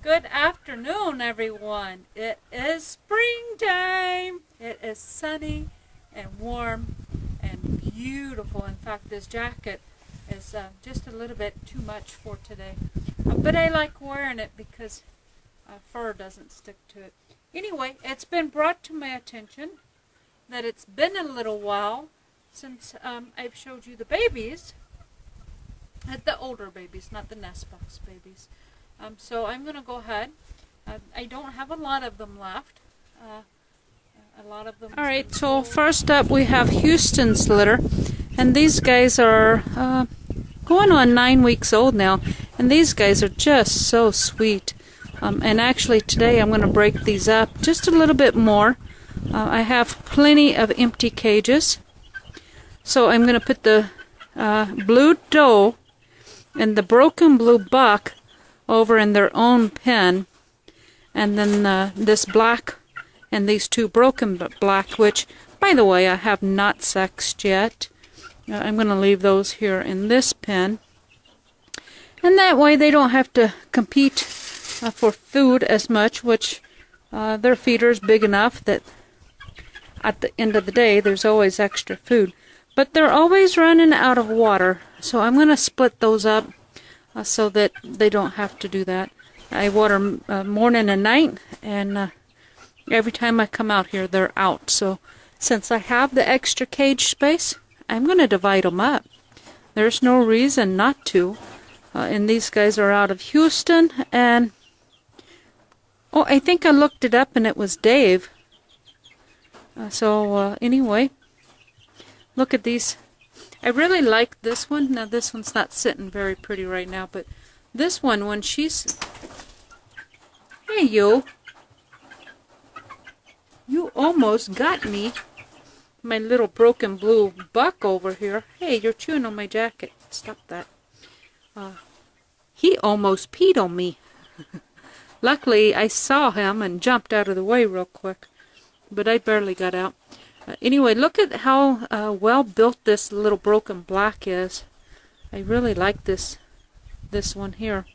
Good afternoon, everyone. It is springtime. It is sunny and warm and beautiful. In fact, this jacket is just a little bit too much for today. But I like wearing it because fur doesn't stick to it. Anyway, it's been brought to my attention that it's been a little while since I've showed you the babies. The older babies, not the nest box babies. So I'm going to go ahead. I don't have a lot of them left. Alright, so first up we have Houston's litter. And these guys are going on 9 weeks old now. And these guys are just so sweet. And actually today I'm going to break these up just a little bit more. I have plenty of empty cages. So I'm going to put the blue doe and the broken blue buck over in their own pen, and then this black and these two broken black, which by the way I have not sexed yet. I'm going to leave those here in this pen, and that way they don't have to compete for food as much, which their feeder's big enough that at the end of the day there's always extra food, but they're always running out of water. So I'm going to split those up so that they don't have to do that. I water morning and night, and every time I come out here they're out. So since I have the extra cage space, I'm going to divide them up. There's no reason not to. And these guys are out of Houston, and oh, I think I looked it up and it was Dave. Anyway, look at these. I really like this one. Now this one's not sitting very pretty right now, but this one, when she's... Hey you! You almost got me. My little broken blue buck over here. Hey, you're chewing on my jacket. Stop that. He almost peed on me. Luckily, I saw him and jumped out of the way real quick, but I barely got out. Anyway, look at how well built this little broken black is. I really like this one here.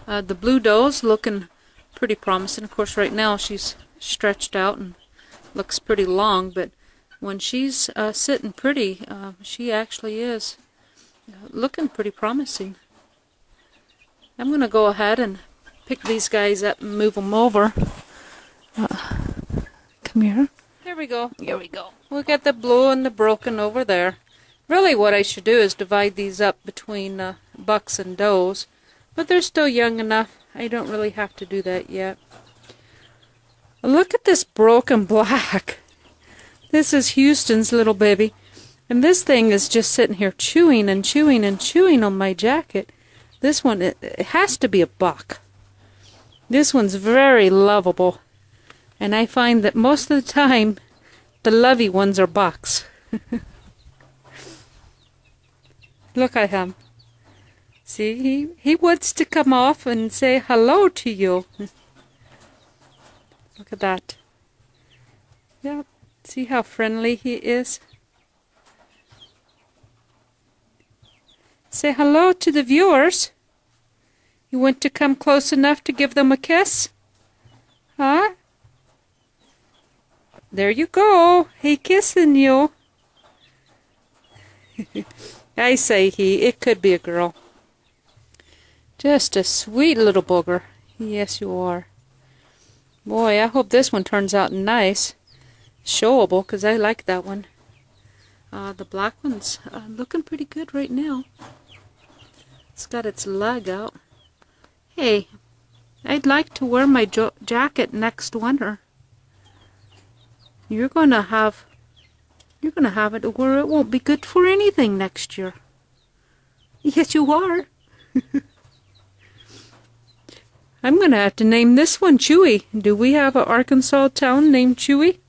The blue doe's looking pretty promising. Of course, right now she's stretched out and looks pretty long, but when she's sitting pretty, she actually is looking pretty promising. I'm going to go ahead and pick these guys up and move them over. Come here. There we go. Here we go. We got the blue and the broken over there. Really what I should do is divide these up between bucks and does, but they're still young enough. I don't really have to do that yet. Look at this broken black. This is Houston's little baby. And this thing is just sitting here chewing and chewing and chewing on my jacket. This one, it has to be a buck. This one's very lovable. And I find that most of the time, the lovey ones are bucks. Look at him. See, he wants to come off and say hello to you. Look at that. Yeah, see how friendly he is? Say hello to the viewers. You want to come close enough to give them a kiss? Huh? There you go. He kissing you. I say he. It could be a girl. Just a sweet little booger. Yes, you are. Boy, I hope this one turns out nice. Showable, because I like that one. The black one's looking pretty good right now. It's got its leg out. Hey, I'd like to wear my jacket next winter. You're gonna have it where it won't be good for anything next year. Yes, you are. I'm gonna have to name this one Chewy. Do we have an Arkansas town named Chewy?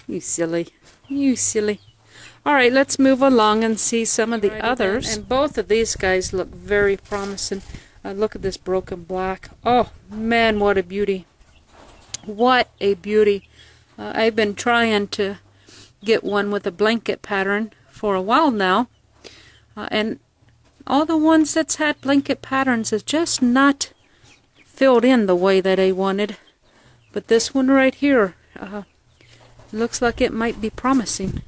You silly. You silly. Alright, let's move along and see some of the others. And both of these guys look very promising. Look at this broken black. Oh, man, what a beauty. What a beauty. I've been trying to get one with a blanket pattern for a while now. And all the ones that's had blanket patterns is just not filled in the way that I wanted. But this one right here looks like it might be promising.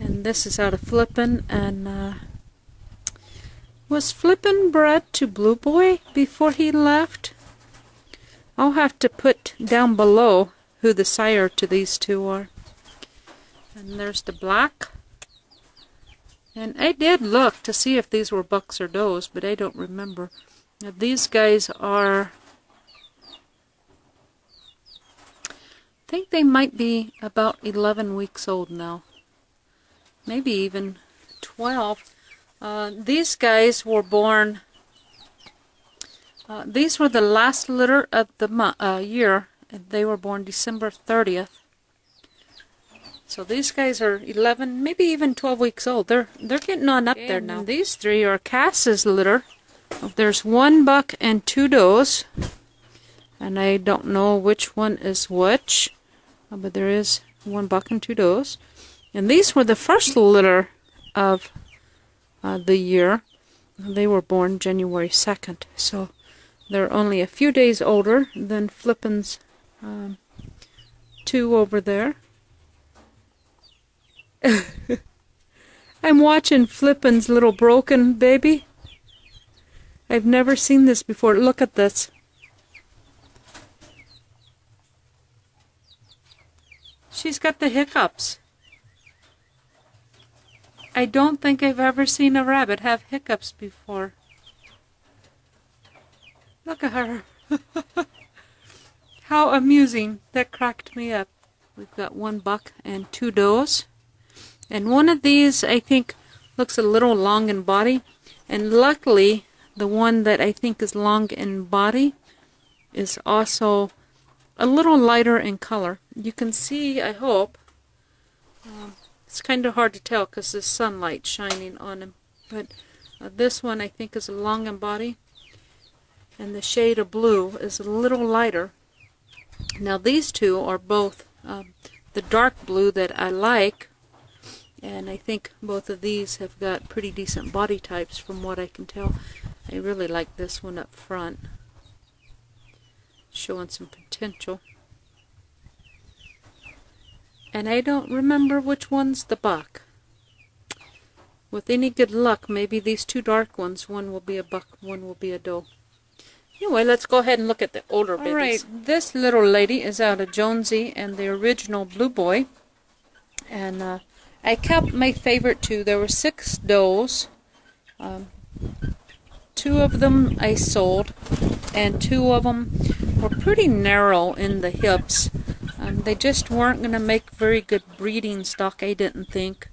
And this is out of Flippin', and was Flippin' bred to Blue Boy before he left? I'll have to put down below who the sire to these two are. And there's the black. And I did look to see if these were bucks or does, but I don't remember. Now, these guys are, I think they might be about 11 weeks old now. Maybe even 12. These guys were born, these were the last litter of the year. They were born December 30th. So these guys are 11, maybe even 12 weeks old. They're getting on up there now. These three are Cass's litter. There's one buck and two does. And I don't know which one is which. But there is one buck and two does. And these were the first litter of the year. They were born January 2nd. So they're only a few days older than Flippin's two over there. I'm watching Flippin's little broken baby. I've never seen this before. Look at this. She's got the hiccups. I don't think I've ever seen a rabbit have hiccups before. Look at her. How amusing. That cracked me up. We've got one buck and two does. And one of these, I think, looks a little long in body. And luckily, the one that I think is long in body is also a little lighter in color. You can see, I hope, it's kind of hard to tell because there's sunlight shining on him. But this one, I think, is long in body. And the shade of blue is a little lighter. Now, these two are both the dark blue that I like. And I think both of these have got pretty decent body types from what I can tell. I really like this one up front. Showing some potential. And I don't remember which one's the buck. With any good luck, maybe these two dark ones, one will be a buck, one will be a doe. Anyway, let's go ahead and look at the older babies. Alright, this little lady is out of Jonesy and the original Blue Boy. And I kept my favorite two. There were 6 does. 2 of them I sold, and 2 of them were pretty narrow in the hips. They just weren't going to make very good breeding stock, I didn't think.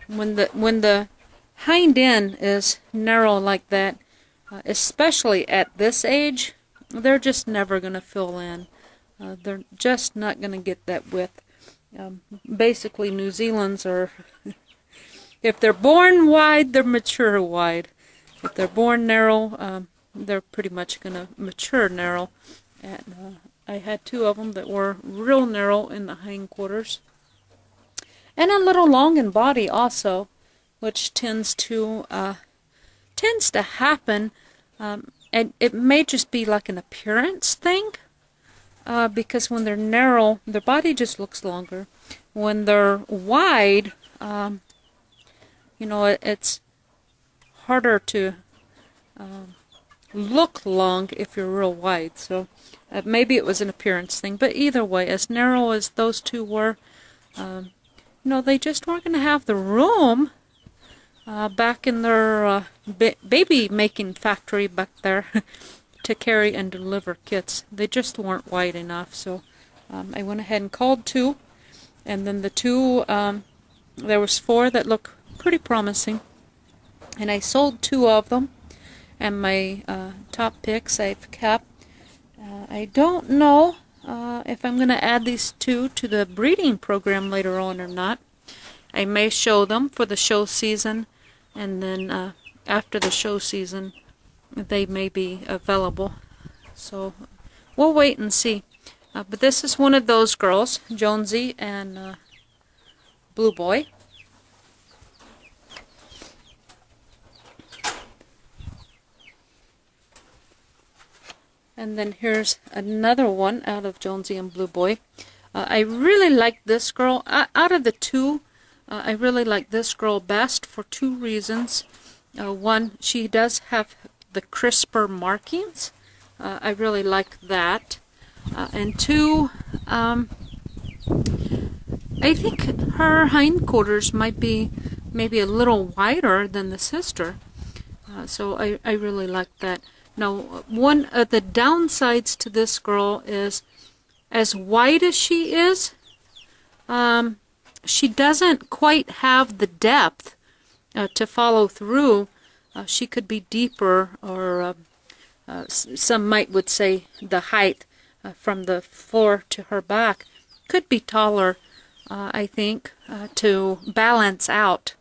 When the hind end is narrow like that, especially at this age, they're just never going to fill in. They're just not going to get that width. Basically, New Zealand's are, if they're born wide, they're mature wide. If they're born narrow, they're pretty much going to mature narrow. And I had 2 of them that were real narrow in the hindquarters. And a little long in body also, which tends to happen. And it may just be like an appearance thing. Because when they're narrow, their body just looks longer. When they're wide, you know, it's harder to look long if you're real wide. So maybe it was an appearance thing. But either way, as narrow as those 2 were, you know, they just weren't going to have the room back in their baby making factory back there. To carry and deliver kits. They just weren't wide enough, so I went ahead and called 2, and then the 2, there was 4 that look pretty promising, and I sold 2 of them, and my top picks I've kept. I don't know if I'm going to add these 2 to the breeding program later on or not. I may show them for the show season, and then after the show season, they may be available. So we'll wait and see. But this is one of those girls, Jonesy and Blue Boy. And then here's another one out of Jonesy and Blue Boy. I really like this girl. Out of the two, I really like this girl best for two reasons. One, she does have the crisper markings. I really like that. And two, I think her hindquarters might be maybe a little wider than the sister. So I really like that. Now, one of the downsides to this girl is, as wide as she is, she doesn't quite have the depth to follow through. She could be deeper, or some would say the height from the floor to her back could be taller, I think, to balance out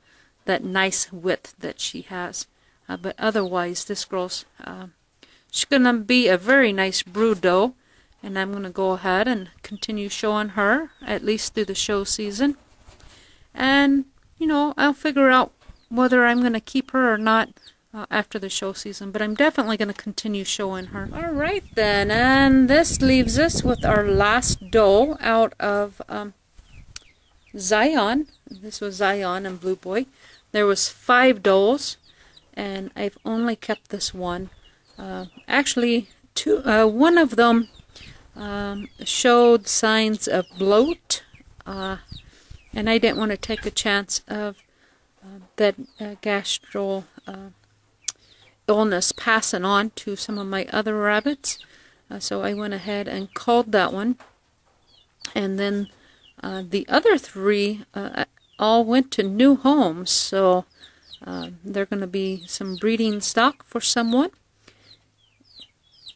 that nice width that she has. But otherwise, this girl's she's going to be a very nice brood doe, and I'm going to go ahead and continue showing her at least through the show season. And, you know, I'll figure out whether I'm going to keep her or not after the show season, but I'm definitely going to continue showing her. Alright then, and this leaves us with our last doe out of Zion. This was Zion and Blue Boy. There was 5 does, and I've only kept this one. Actually, one of them showed signs of bloat, and I didn't want to take a chance of that gastro illness passing on to some of my other rabbits. So I went ahead and culled that one. And then the other 3 all went to new homes, so they're going to be some breeding stock for someone.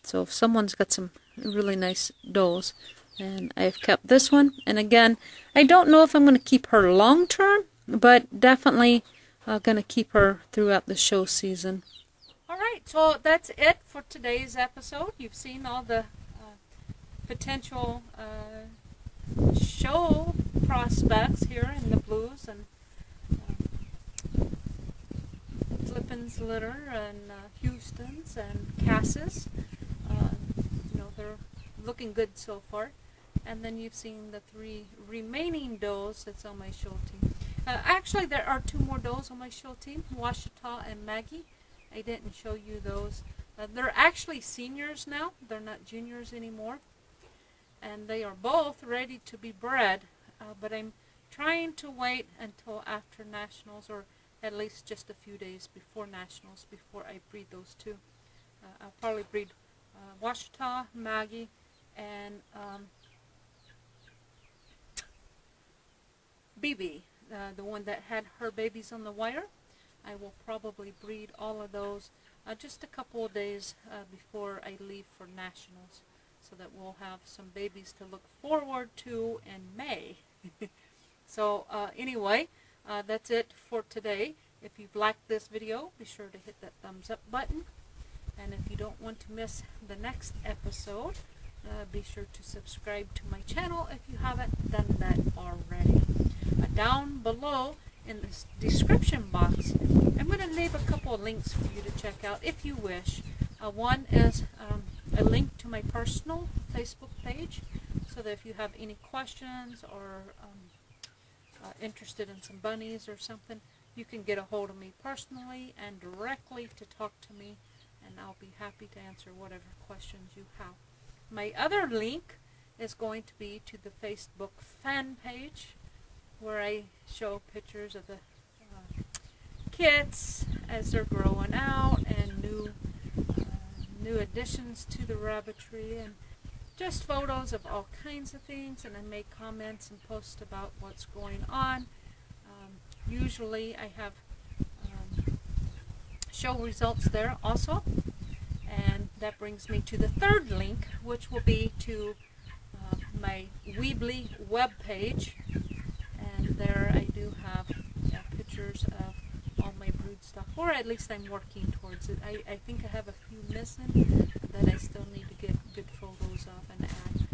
So if someone's got some really nice does, and I've kept this one. And again, I don't know if I'm going to keep her long term, but definitely going to keep her throughout the show season. Alright, so that's it for today's episode. You've seen all the potential show prospects here in the blues, and Flippin's litter, and Houston's, and Cass's. You know, they're looking good so far. And then you've seen the 3 remaining does that's on my show team. Actually, there are 2 more does on my show team, Washita and Maggie. I didn't show you those. They're actually seniors now. They're not juniors anymore. And they are both ready to be bred. But I'm trying to wait until after Nationals, or at least just a few days before Nationals, before I breed those 2. I'll probably breed Washita, Maggie, and BB, the one that had her babies on the wire. I will probably breed all of those just a couple of days before I leave for Nationals, so that we'll have some babies to look forward to in May. So anyway, that's it for today. If you've liked this video, be sure to hit that thumbs up button. And if you don't want to miss the next episode, be sure to subscribe to my channel if you haven't done that already. Down below in the description box, I'm going to leave a couple of links for you to check out if you wish. One is a link to my personal Facebook page, so that if you have any questions or interested in some bunnies or something, you can get a hold of me personally and directly to talk to me, and I'll be happy to answer whatever questions you have. My other link is going to be to the Facebook fan page, where I show pictures of the kits as they're growing out, and new additions to the rabbitry, and just photos of all kinds of things, and I make comments and post about what's going on. Usually I have show results there also, and that brings me to the 3rd link, which will be to my Weebly webpage, and there I do have pictures of all my brood stock, or at least I'm working towards it. I think I have a few missing that I still need to get good photos of and add.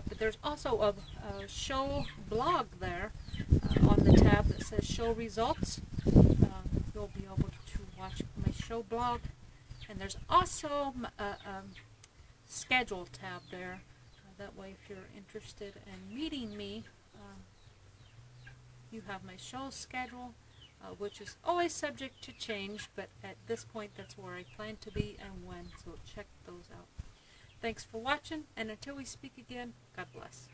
But there's also a show blog there on the tab that says show results. You'll be able to watch my show blog. And there's also schedule tab there. That way, if you're interested in meeting me, you have my show schedule, which is always subject to change, but at this point that's where I plan to be and when, so check those out. Thanks for watching, and until we speak again, God bless.